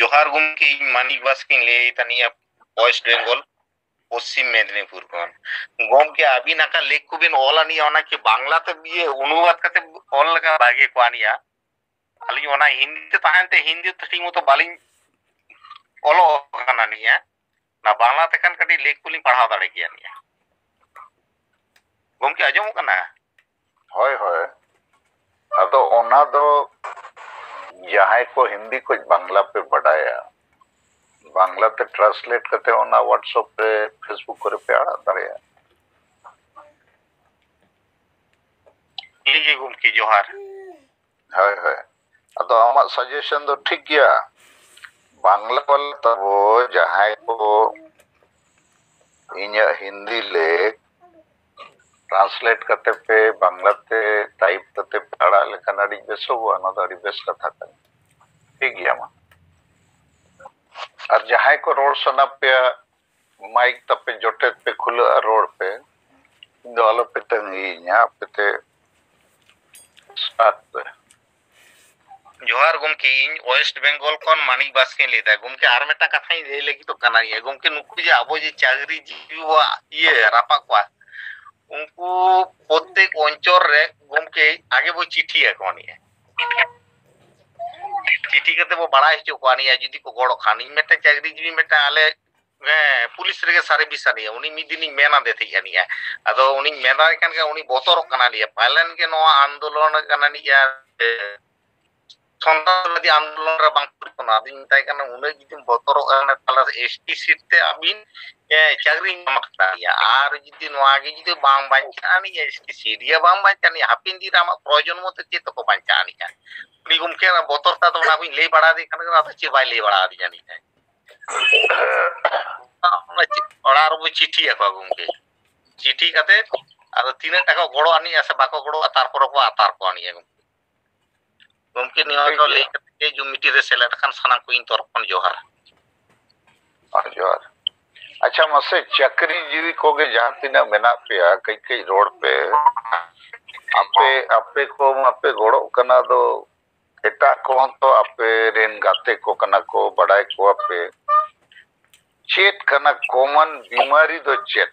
जोहार गुमकी मानिक बास्किन ले तनिया वेस्ट बेंगल पश्चिम मेदिनीपुर खन गमके अभी नाका लेख को बिन ऑल आनिया ओना के बांग्ला ते ये अनुवाद करते ऑल लगा बागे को आनिया अली ओना हिंदी ते ताहनते हिंदी ते ठीक मतो बालिंग ऑलो काना निया ना बांग्ला ते कान कटी लेख कुली पढ़ाव दाड़े किया निया गमके आजम कना होय होय अदो ओना दो जहां को हिंदी को बांग्ला पे पढ़ाया बांग्ला ते ट्रांसलेट करते ओना व्हाट्सएप पे फेसबुक करे पे आड़ा दाड़े लीजिए गमके जोहार होय होय अदो आमा सजेशन दो ठीक गया बांग्ला वाला तबो जहां को इन्या हिंदी लेख ट्रांसलेट करते पे बांग्ला ते टाइप करते पढ़ा लेकिन अड़ी बेसो वो ना अड़ी बेस कथा कर ठीक गया मा और जहां को रोड सना पे माइक तपे जोटे पे खुला रोड पे दो पे तंगी न्या पे स्टार्ट पे जोहार गुमके इन वेस्ट बेंगल कोन मानिक बास्किन लेता गुमके आर मेटा कथा ही दे लेगी तो कना ये गुमके नुकु जे आबो जे चाकरी जीवा ये रापा को उनको प्रत्येक अंचल रे गुमके आगे वो चिट्ठी है कोनी है चिट्ठी करते वो बड़ा हिचो कोनी है जदी को गोड़ो खानी मेटा चाकरी जीवी मेटा आले पुलिस रे सारे बिसानी है उनी मिदिनी मेना देते यानी है अदो उनी मेना कन के उनी बोतरो कना लिया पालन के नो आंदोलन कना लिया संतानवादी आंदोलन रे बांग पुरना दिन ताई कना उने जितिम बोतरो कना तला एसटी सीट ते अबिन चाकरी मकता या आर जिति नोआगे जिति बांग बांचानी एसटी सीट या बांग बांचानी हापिन दी रामा प्रयोजन मते चेत को बांचानी है उनी गुमके ना बोतर ता तो ना कोई ले बड़ा दे कना तो चिबाई ले बड़ा दी जानी है ओड़ा रो चिट्ठी है गुमके चिट्ठी कते आरो तीन टाका गोड़ो आनी ऐसे बाको गोड़ो तारपर को आतार को आनी है गुमके नियो ले के जो मिट्टी रे सेलेट खान सना को इन तरफन जोहार जोहार अच्छा मसे चक्री जीवी को के जहां तीना मेना पे कई कई रोड पे आपे आपे को आपे गोड़ो कना दो एटा को तो आपे रेन गाते को कना को बड़ाई को आपे चेत कना कॉमन बीमारी दो चेत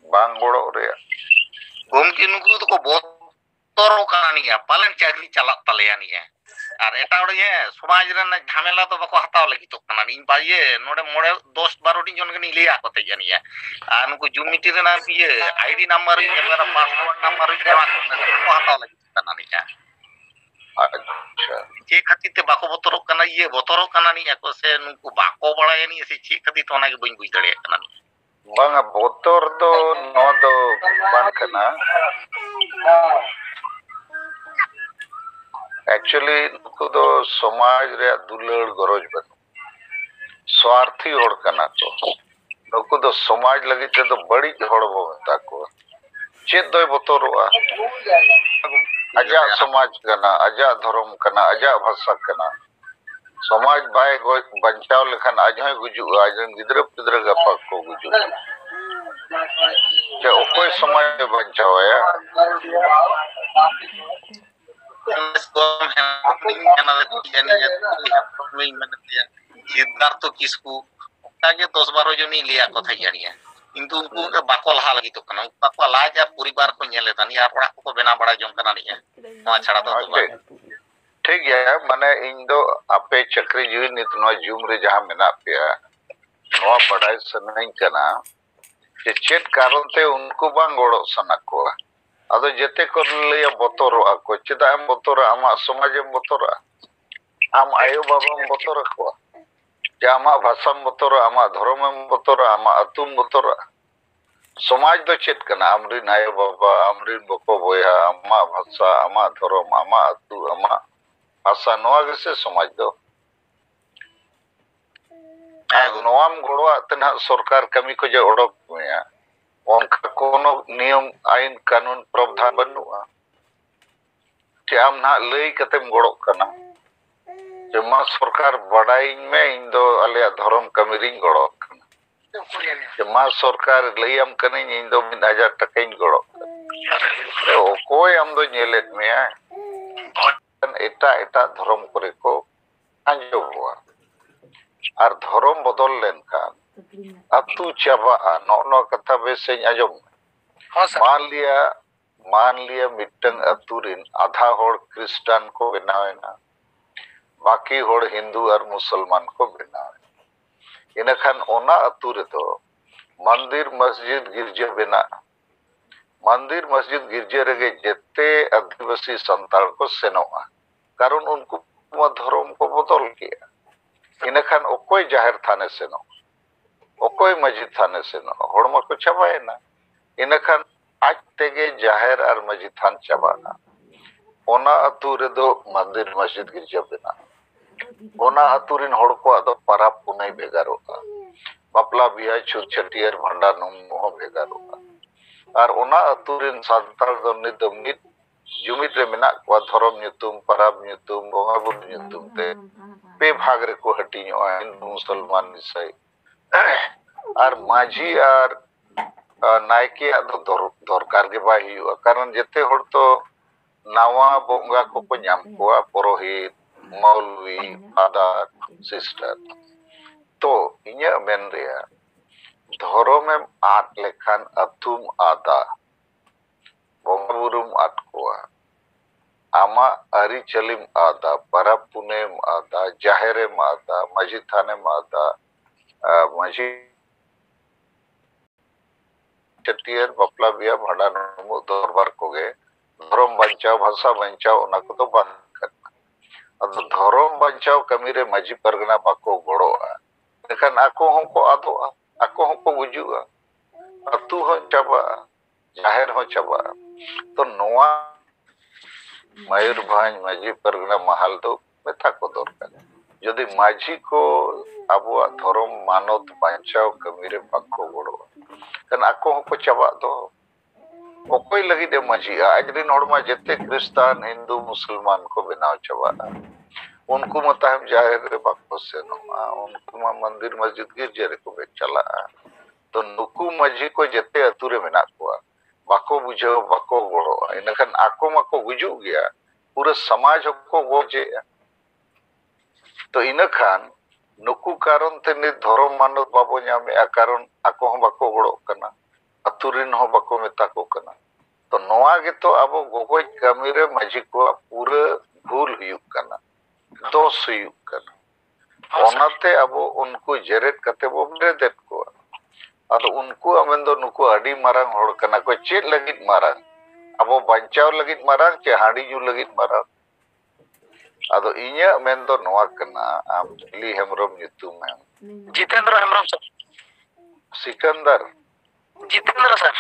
बांग गोड़ो रे गुमके नुकु तो को बहुत तोरो कहानी है पालन चाकरी चला तलेयानी है और एटा ओडे ये समाज रे झमेला तो बको हताव लगी तो कना इन बाये नोडे मोडे 10 12 टी जन के लिया को जानी है आ नुकु जुमिटी रे ना ये आईडी नंबर मेरा पासवर्ड नंबर जमा को हताव लगी कना नहीं है अच्छा जे खातिर ते बाको बोतरो कना ये बोतरो कना नहीं को से नुकु बाको बड़ा नहीं से चे खातिर तो ना के बइन बुझ दड़े कना बांगा बोतर दो नो दो बान कना एक्चुअली नुकु दो समाज रे दुलड़ गरज बन स्वार्थी होड़ कना तो नुकु दो समाज लगी ते तो बड़ी होड़ बोता को चेत दो बोतरवा अजा समाज कना अजा धर्म कना अजा भाषा कना समाज बाय बचाव लेखन आज ही गुजु आज गिद्र पिद्र गपा को गुजु जे ओकोय समाज बचाव है सिद्धार्थ किसको ताके 10 12 जनी लिया कथा जानिया किंतु उनको बाको लहा लगी तो कना बाको लाज परिवार को नेले तनी यार पड़ा को बेना बड़ा जम कना नहीं है नो छड़ा तो ठीक है माने इन दो आपे चक्री जीवी नित नो जूम रे जहां मेना पे नो पढ़ाई सनई कना जे चेत कारण ते उनको बांग गोड़ो सना को अदो जेते को ले बोतरो को चेदा हम बोतरो आमा समाज में बोतरो आम आयो बाबा में बोतरो को जामा भाषा में बोतरो आमा धर्म में बोतरो आमा अतुम बोतरो समाज दो चेत कना आमरिन आयो बाबा आमरिन बको बोया आमा भाषा आमा धर्म आमा अतु आमा भाषा नोआ से समाज दो नोआम गोड़वा तना सरकार कमी को जे ओडक में उनका कोनो नियम आईन कानून प्रावधान बनुआ जे आम ना लई कतेम गोड़ो कना जे मा सरकार बड़ाई में इन दो आले धर्म कमीरिन गोड़ो कना जे मा सरकार लई आम कने इन दो 1000 टका इन गोड़ो ओ कोई आम दो नेलेत में एटा एटा धर्म करे को आंजो हुआ और धर्म बदल लेनखान अतु चाबा नो कथा बेस आजम मान लिया मिट्टन अतुरिन आधा होड़ क्रिस्टान को बनावेना बाकी होड़ हिंदू और मुसलमान को बनावे इनखान ओना अतु रे तो मंदिर मस्जिद गिरजा बना मंदिर मस्जिद गिरजे रेगे जेते आदिवासी संताल को सेनोआ कारण उनको धर्म को बदल किया इनखान ओकोय जाहिर थाने सेनो ओकोय मस्जिद थाने सेनो होड़मा को चाबायना इनखान आज तेगे जाहिर और मस्जिद थान चाबाना ओना अतु रे दो मंदिर मस्जिद गिरजा बना ओना अतु रिन होड़ को आदो परब पुनई भेगारोगा बापला बिया छुत छटियर भंडार नुम भेगारोगा और ओना अतु रिन संताल दो नित जुमित रे मेना को धर्म न्युतुम परब न्युतुम बोंगा बुरु न्युतुम ते पे भाग रे को हटिño हिंदू मुसलमान निसाई और माझी और नायके दरकार के बाय हुआ कारण जेते होड़ तो नावा बोंगा को नाम कोआ पुरोहित मौलवी फादर सिस्टर तो इnya मेन रेया धर्म में आट लेखान अतुम आदा बोंगा बुरुम आट कोआ आमा अरी चलिम आदा परब पुनेम आदा जाहेरेम आदा मस्जिद थानेम आदा मस्जिद चटियर बपला बिया भाड़ा नुमु दरबार कोगे धर्म बंचाव भाषा बंचाव ओना को तो बंद करना अब धर्म बंचाव कमी रे मजी परगना बाको गड़ोआ लेकिन आको हमको आदोआ आको हमको गुजुआ अतु हो चाबा जाहिर हो चाबा तो नोआ मयूरभंज माझी परगना महल दो मेथा को दरकार यदि माझी को आबो धर्म मानत बंचाव कमी रे बाको गड़ोआ कन आको हमको चाबा दो ओकोय लगी दे माझी आज दिन होड़मा जेते क्रिस्तान हिंदू मुसलमान को बनाव चाबा उनको मता हम जाहिर रे बाको से उनको मा मंदिर मस्जिद गिरजे रे को चला तो नुकु माझी को जेते अतुरे मेना को बाको बुझो बाको गड़ो इनखान आको माको गुजु गया पूरा समाज को गोजे तो इनखान नुकु कारण ते नि धर्म मानत बाबो न्यामे कारण आको हम बाको गड़ो कना अतुरिन हो बाको मेता को कना तो नोआ गे तो अब गोगोय कमी रे माझी को पूरा भूल हुयुक कना दोष हुयुक कना ओनाते अब उनको जेरेट कते बो मेरे देत को अदो उनको अमेन दो नुको अडी मारंग होड़ कना को चेत लगित मारंग अबो बंचाव लगित मारंग चे हाड़ी जू लगित मारंग अदो इnya मेन दो नोआ कना आम दिल्ली हेमरम न्युतुम है जितेंद्र हेमरम सर सिकंदर जितेंद्र सर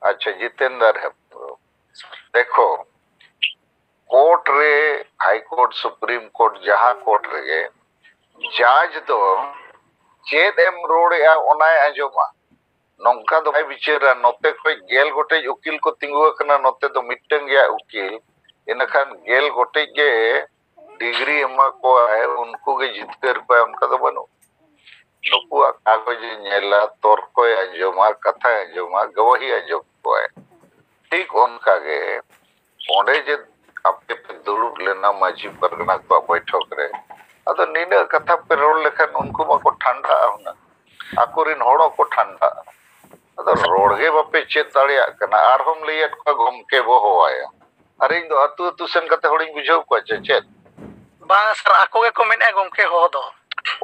अच्छा जितेंद्र है देखो कोर्ट रे हाई कोर्ट सुप्रीम कोर्ट जहां कोर्ट रे जज दो चेद एम रोड या ओनाय आजोमा नौका दो विचारा नोते कोई गेल गोटे उकिल को तिंगुआ कना नोते तो मिट्टन गया उकिल इनखान गेल गोटे के डिग्री एमा को है उनको के जितकर पे उनका तो बनो नुकु कागज नेला तर्क आजोमा कथा आजोमा गवाही आजोम को है ठीक उनका के ओंडे जे आपके पे दुड़ुब लेना माझी परगना को बैठक रे अदो नीना कथा पे रोड लेखन उनको माको ठंडा होना आकोरिन होड़ो को ठंडा अदो रोडगे बापे चेत दाड़िया कना आर हम लेयत को गमके बो होवाया अरे इन दो अतु अतु सेन कते होड़िन बुझाव को चेत बा सर आको के कमेंट ए गमके हो दो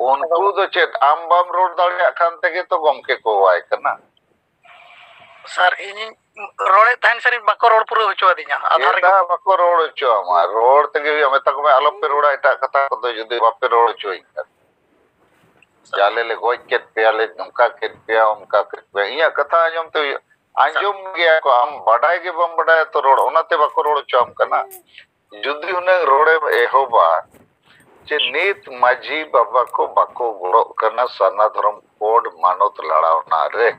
उनको दो चेत आम बाम रोड दाड़िया खान तेगे तो गमके को होवाय कना सर इन रोड़े तहन सर बाको रोड पूरा होचो दिया आधार के बाको रोड होचो हमार रोड तेगे हमें तक में आलो पे रोड एटा कथा को जदी बापे रोड होचो जाले ले गोय के पेले नुका के पे उनका के इया कथा आजम तो आजम गया को हम बडाय के बम बडाय तो रोड ओनाते बाको रोड होचो हम कना जुदी हुने रोडे एहोबा जे नीत माझी बाबा को बाको गड़ो कना सना धर्म कोड मानत लड़ाव ना रे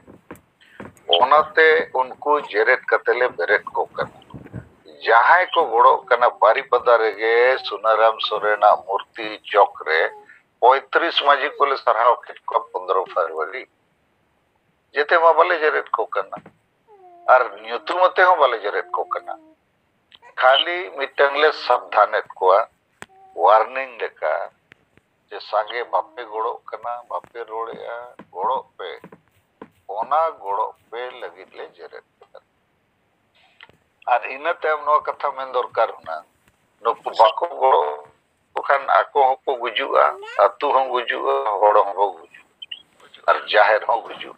ओनाते उनको जेरेट कतेले बेरेट को कना जहां को गड़ो कना बारीपदा रेगे सुनाराम सोरेना मूर्ति चौक रे 35 माझी को सरहाव के 15 फरवरी जेते मा बाले जेरेट को कना और न्यूतुमते हो बाले जेरेट को कना खाली मिटंगले सावधानेत को वार्निंग लेका जे सांगे बापे गोड़ो कना बापे रोड़ेया गोड़ो पे ओना गोड़ो पे लगित ले जेरेट और इना तायम नो कथा मेन दरकार ना नुकु बाको गोड़ो खान आको हको गुजुआ अतु हं गुजुआ होड़ हं गुजुआ और जाहिर हं गुजुआ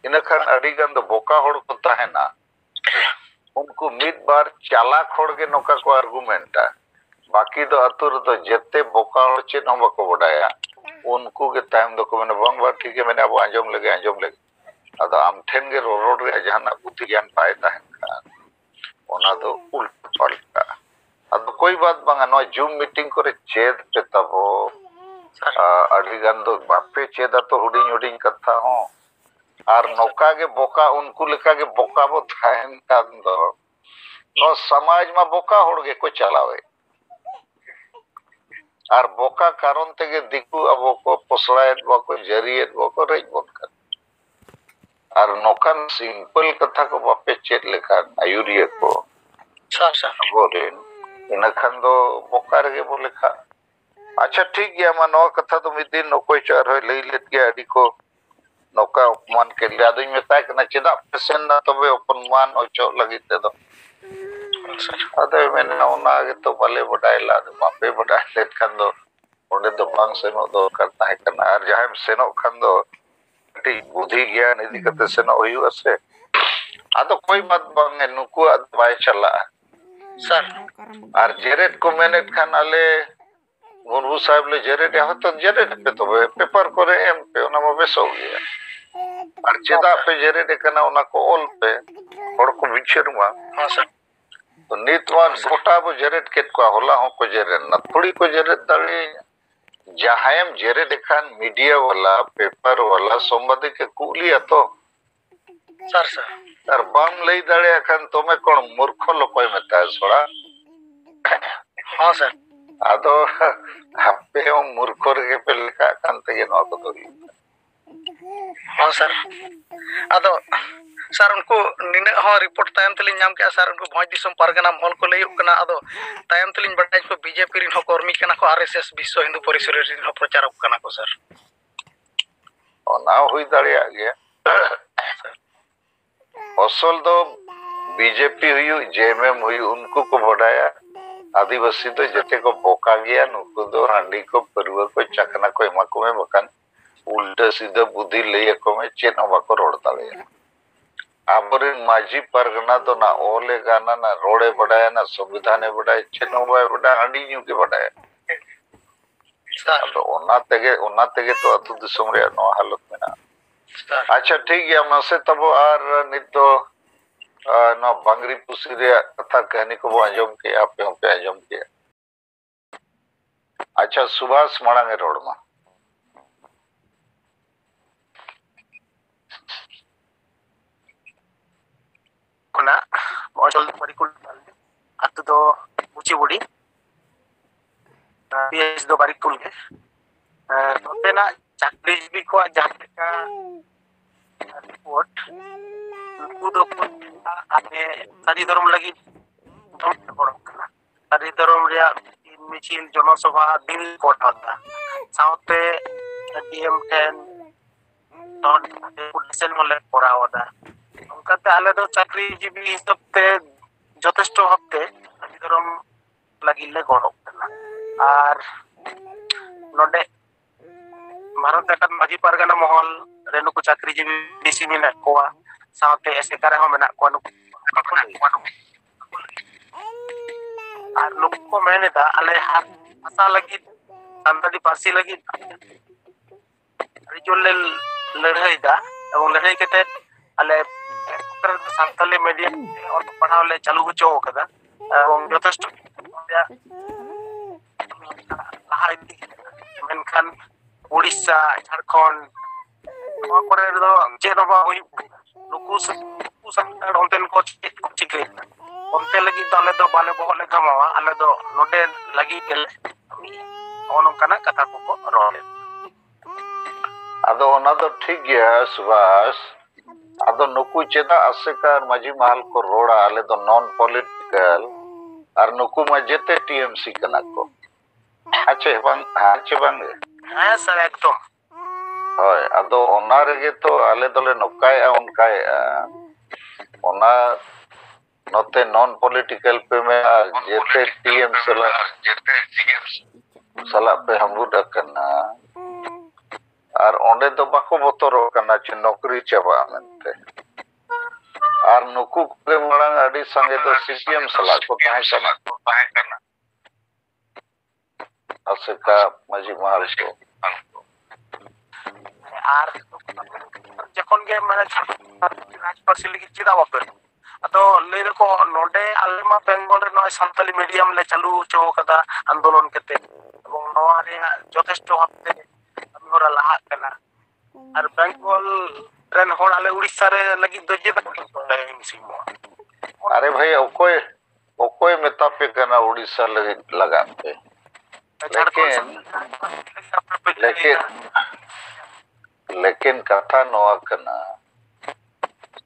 इना खान अड़ी गान दो बोका होड़ को ताहेना उनको मिद बार चालाक होड़ के नोका को आर्गुमेंटा बाकी दो अतुर तो जेते बोका होड़ चेत हं बाको बडाया उनको के टाइम दो को मैंने बंग बार ठीक है मैंने अब आंजम लगे अदो आम ठेन गे रोड रे जहाना बुद्धि ज्ञान पाए ताहेन ओना दो उल्टा पलटा अदो कोई बात बांगा नो जूम मीटिंग करे चेद पे तबो अड़ी गान दो बापे चेदा तो हुडिंग हुडिंग कथा हो और नौका के बोका उनको लेका के बोका बो थायन कान दो नो समाज में बोका होड़ गे को चलावे और बोका कारण तेगे दिकु अब को पोसड़ायत बको जरियत बको रेज बोन और नौकन सिंपल कथा को बापे चेत लेखान आयुरिया को बोरेन इनखान दो बोका रे बो लेखा अच्छा ठीक गया मा नो कथा तो मिद दिन नोकोय चार होय लई लेत गया अडी को नौका उपमान के लिए आदमी मेता कना चेदा पेसेन ना तबे उपमान ओचो लगित ते दो अदे मैंने ओना आगे तो भले बडायला बापे बडाय लेत खान दो ओंडे दो बांग सेनो दो करता है कना और जहां सेनो खान दो बुद्धि ज्ञान इदी कते सेनो हुयु असे आदो कोई बात बांगे नुकु बाय चला सर और जेरेट को मेनेट खान आले गुरु साहब ले जेरेट या तो जेरेट पे तो पेपर करे एम पे ओना में बेसो गया और चेदा पे जेरेट कना ओना को ऑल पे और को विचरमा हां सर तो नीतवान गोटा बो जेरेट केट को होला हो को जेरेट न थोड़ी को जेरेट दले जहायम जेरे देखान मीडिया वाला पेपर वाला सोमवार के कुलिया तो सर बम लई दड़े अखन तोमे कोन मूर्ख लोकोय मेता सोड़ा हां सर आदो हप्पे ओ मूर्ख रे पे लिखा कांते के नो तो हां सर आदो सर उनको निने हो रिपोर्ट टाइम तलिन नाम के सर उनको भोज दिसम परगना मॉल को लई कना आदो टाइम तलिन बटाई को बीजेपी रिन हो कर्मी कना को आरएसएस विश्व हिंदू परिषद रिन हो प्रचारक कना को सर ओना हुई दड़िया गया असल दो बीजेपी हुई जेएमएम हुई उनको को बढ़ाया आदिवासी तो जते को बोका गया नुको दो हांडी को परवा को चकना को एमा को में बकान उल्टा सीधा बुद्धि ले को में चेनो बाको रोड़ता ले आबरे माजी परगना तो ना ओले गाना ना रोड़े बढ़ाया ना संविधाने बढ़ाए चेनो बाय बढ़ा हांडी न्यू के बढ़ाया तो ओना तेगे तो अतु दिसम रे नो हालत में ना अच्छा ठीक है मसे तब आर नितो नो बांगरी पुसी रे कथा कहनी को आंजम के आप पे आंजम के अच्छा सुभाष मणांगे रोड में कोना मॉडल परिकुल अत दो ऊंची बुड़ी पीएच दो परिकुल के नोतेना चाकरी भी को जाते का रिपोर्ट उदो को आने सारी धर्म लगी सारी धर्म रे मिचिल जनसभा दिन कोट होता साउते डीएम 10 नॉट डेपुटेशन मोले पड़ा होता उनका आले दो चाकरी जीवी हिसाब ते যথেষ্ট হতে ধরম লাগিলে গড়ক আর নডে ভারত একান মাঝি পারগানা মহল রেনু को চাকরি জীবী বেশি মেনা কোয়া সাথে এসে কারে হ মেনা কোয়া আর লোক को मैंने दा आले आशा लगी संताली पार्सी लगी रिजोले लड़ाई दा एवं लड़ाई केते आले संताली मीडिया और पढ़ाव ले चालू हो चो कदा एवं यथेष्ट लाहाई मेनखान ओडिशा झारखंड नवा करे दो जे नवा होई नुकु संताड़ ओनतेन को चिके ओनते लगी दले दो बाले बहले घमावा आले दो नोडे लगी गेले ओनोंकाना कथा को रोले आदो ओना तो ठीक गया सुभाष आदो नुकु चेदा आसेकार माजी महल को रोड़ा आले दो नॉन पॉलिटिकल और नुकु मजेते टीएमसी कना को अच्छे बंग हाँ सर एकदम होय आदो ओना रेगे तो आले दोले नोकाय उनकाय ओना नोते नॉन पॉलिटिकल पे में जेते टीएम सला पे हमबुड करना और ओंडे तो बाको बोतरो करना चे नौकरी चाबा मेंते और नुकु के मड़ांग अड़ी संगे तो सीपीएम सला को ताहे करना असका मजी महल को और जखन के माने राजपार्सी लगी चिदा बापे अतो ले को नोडे आलेमा बेंगल रे नय संताली मीडियम ले चालू चो कदा आंदोलन केते এবং নওয়া রে যথেষ্ট হতে আমি ওরা লাহা কেনা আর বেঙ্গল ট্রেন হল আলে উড়িষ্যা রে লাগি দজে সিমো अरे भाई ओकोय मेता पे करना उड़ीसा लगाते लेकिन कथा नोआ करना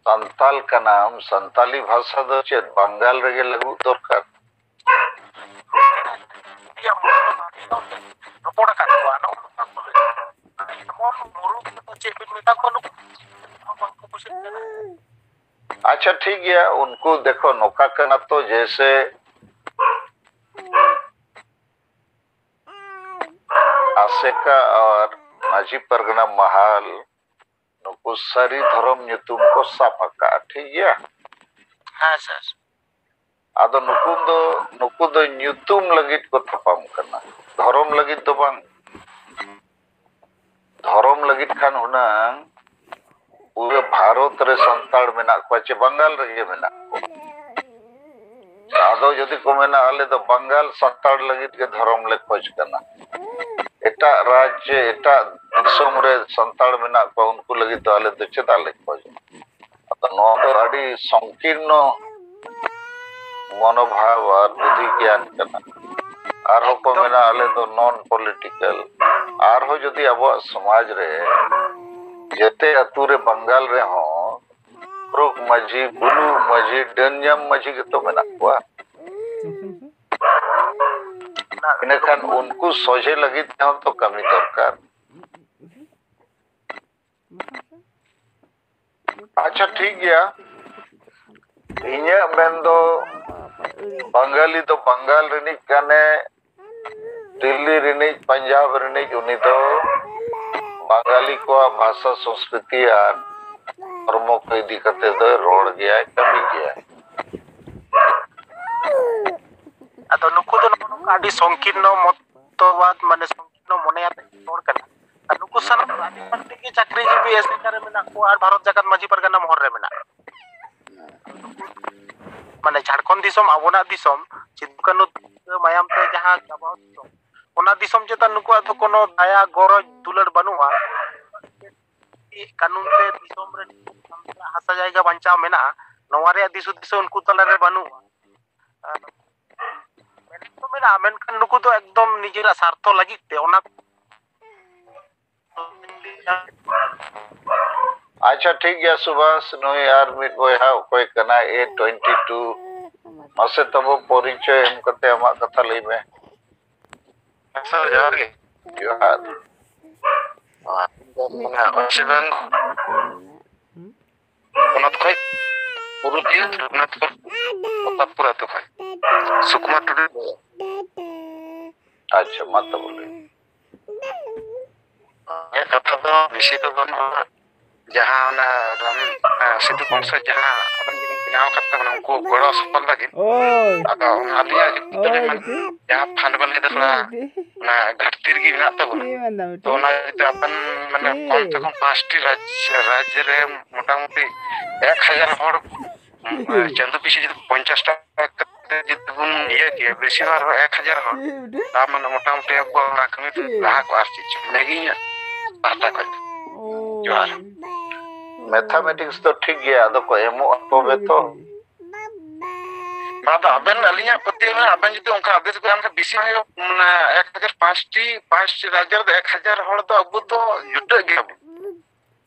संताल का नाम संताली भाषा दो चेत बंगाल रेगे लगू दरकार अच्छा ठीक है उनको देखो नौका करना तो जैसे आसेका और माजी परगना महाल नुकु सारी धर्म ᱧᱩᱛᱩᱢ को साफाका ठीक है हाँ सर आदो नुकु दो ᱧᱩᱛᱩᱢ लगित को तपाम करना धर्म लगित तो बांग धर्म लगित खान हुना पूरे भारत रे संताड़ मेना को चे बंगाल रे मेना को आदो यदि को मेना आले तो बंगाल संताड़ लगित के धर्म ले खोज करना एटा राज्य एटा दिसोम रे संताड़ मेना को उनको लगी तो आले तो चेता ले खोज तो नो तो अड़ी संकीर्ण मनोभाव और बुद्धि ज्ञान करना आर हो को मेना आले तो नॉन पॉलिटिकल आर हो यदि अब समाज रे जेते अतुरे बंगाल रे हो क्रुक मजी बुलू मजी डंजम मजी के तो मेना को इनखान उनको सोचे लगी तो कमी दरकार अच्छा ठीक गया इन्या मेंदो बंगाली तो बंगाल रिनिक कने दिल्ली रिनिक पंजाब रिनिक उनी तो बंगाली को भाषा संस्कृति और धर्म को इदी करते तो रोड गया है कमी गया है अतो नुकु तो आदि संकीर्ण मतवाद माने संकीर्ण मनेयाते रोड कना नुकु सन आदि पार्टी के चाकरी जीवी एसए करे मेना को आर भारत जगत माजी परगना मोहर रे मेना माने झारखंड दिसम आबोना दिसम चिदुकानु मायाम ते जहां जाबाव ओना दिसम चेता नुकु तो कोनो दया गरज दुलड़ बनुआ कानून ते दिसम रे हासा जायगा बांचाव मेना नोवा रे दिसु दिसु उनको तला रे बनुआ तो मेना मेनखान नुकु तो एकदम निजेरा स्वार्थ लगी ते ओना अच्छा ठीक है सुभाष नो यार मिट बोया कोई कना A22 मसे तब परिचय हम करते हमा कथा लई में सर जोहार गे जोहार West Bengal ponot khoi purulia raghunathpur Pratappur तो खoi सुकुमार टुडू अच्छा मत बोले ये कथा तो विषय तो बन जहां ना राम सिद्धू कंस जहां अपन जिन बनाव करता बना उनको बड़ा सफल लगे आदा आलिया जहां फंड बने तो थोड़ा ना घाटतिर की ना तो ना तो अपन माने कम से कम 5टी राज्य रे मोटामोटी 1000 हर चंदू पीछे जो 50 टाका जितबुन ये के बेसी बार 1000 हर ता माने मोटामोटी अब ना कमी लाहा को आरची नेगी बाता कर जोहार मैथमेटिक्स तो ठीक गया तो को एमो अपोबे तो बादा अबन अलिया पति में अबन जति उनका आदेश को हमका बिसी है 1005 राज्य 1000 हर तो अब तो जुट गया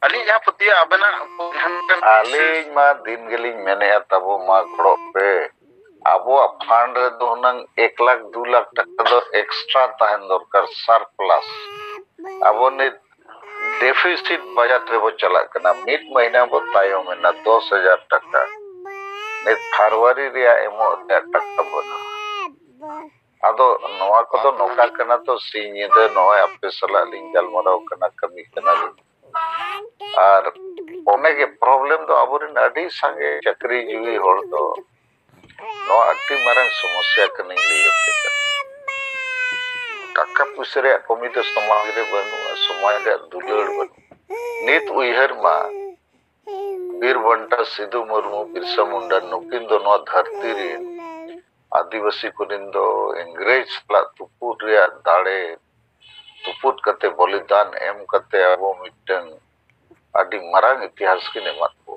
अली या पति अबना आली मा दिन गेलिंग मेने तबो मा खड़ो पे आबो फंड रे दोनंग 1 लाख 2 लाख टका दो एक्स्ट्रा तहन दरकार surplus abo nit deficit budget rebo chalak kana mid mahina bo tayom na 10,000 taka nit February ria emo taka bana ado noa kodo noka kana to sinyida noa ape sala lingal marau kana kami kana ar onege problem do aburin adi sange chakri jiwi hor do noa ati marang समस्या kani liyate taka puisa ria komi do samaj re banu samaj re dular banu nit uihar ma Bir Banta Sidhu Murmu Birsa Munda nukin do noa dharti rin आदिवासी कुनिंदो इंग्रेज ला तुपुट रे दाड़े तुपुट कते बलिदान M कते अबो mitten आदि मरांग इतिहास की नेमत को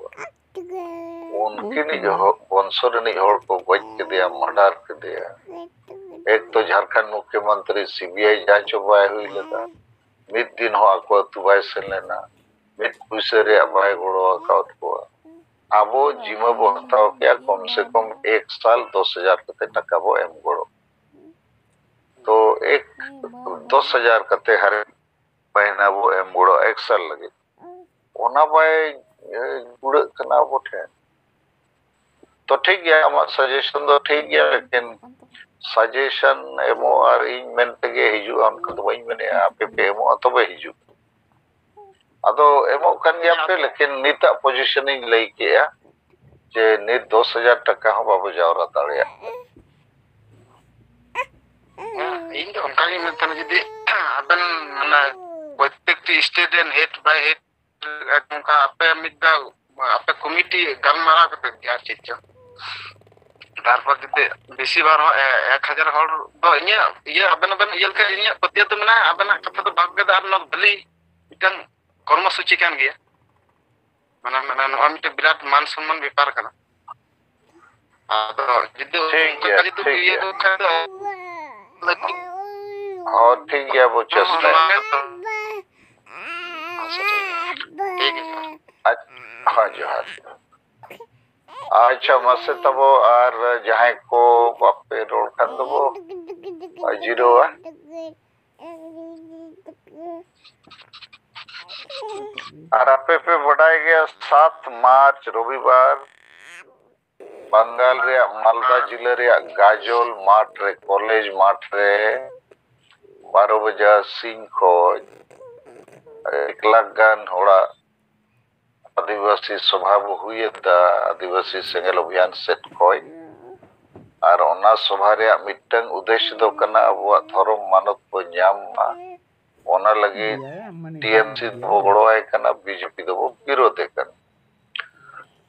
उनकी नि जो वंशर नि होड़ को गज के दिया मर्डर के दिया एक तो झारखंड मुख्यमंत्री सीबीआई जांच बाय हुई लगा मिड दिन हो आको तुबाय से लेना मिड पुसरे अबाय गोड़ो अकाउंट को आबो जिमा बो हताओ क्या कम से कम 1 साल 10,000 कते टका बो एम गोड़ो तो एक 10,000 कते हर महीना वो एम गोड़ो 1 साल लगे ओना बाय गुड़ कना बोठे तो ठीक गया हमारा सजेशन तो ठीक गया लेकिन सजेशन एमो और इन मेन तगे हिजु हम तो वही मैंने आपे पे एमो तो बे हिजु अदो एमो कन गया पे लेकिन नीता पोजीशनिंग लई के जे नीत 10,000 टका हो बाबू जावरा दाड़िया इन तो उनका ही मतलब जदि अबन माने प्रत्येक state and head bye head उनका आपे मिदा आपे कमिटी गलमारा करते क्या चीज तारपर जदि बेसी बार 1000 हर दो ये अबन अबन ये का इन पतिया तो मना अबन कथा तो भागदार न भली मिटन कर्मसूची कान गया माने माने नो मिटे विराट मान सम्मान व्यापार करना तो जदि उनका जदि ये खादो और ठीक है वो चेष्टा हाँ जी हाँ अच्छा मसे तबो और जहाँ को बापे रोड खान दबो जीरो है और आपे पे बढ़ाया गया 7 मार्च रविवार बंगाल रे मालदा जिले रे गाजोल माठ रे कॉलेज माठ रे 12 बजे सिंह को 1 लाख गान होड़ा आदिवासी सभा हुई आदिवासी सेंगल अभियान सेट कोई और ओना सभा रे मिटंग उद्देश्य दो कना अब धर्म मानव को न्याम ओना लगी टीएमसी भोगड़ो है कना बीजेपी दो विरोध कन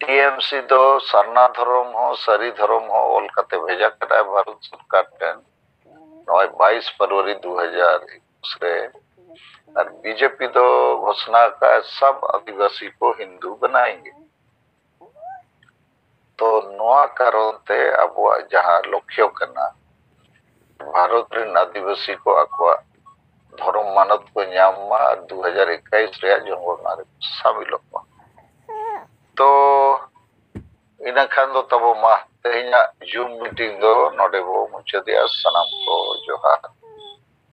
टीएमसी दो सरना धर्म हो सरी धर्म हो ओलकाते भेजा करा भारत सरकार टेन 22 फरवरी 2021 रे और बीजेपी तो घोषणा का सब आदिवासी को हिंदू बनाएंगे तो नोआ कारणते अब जहाँ लक्ष्य करना भारत रे आदिवासी को अक्वा धर्म मानत को न्यामा 2021 रे जनगणना रे शामिल हो तो इना खान दो तबो मा तेहिना जूम मीटिंग दो नोडे बो मुचदिया सनम को जोहार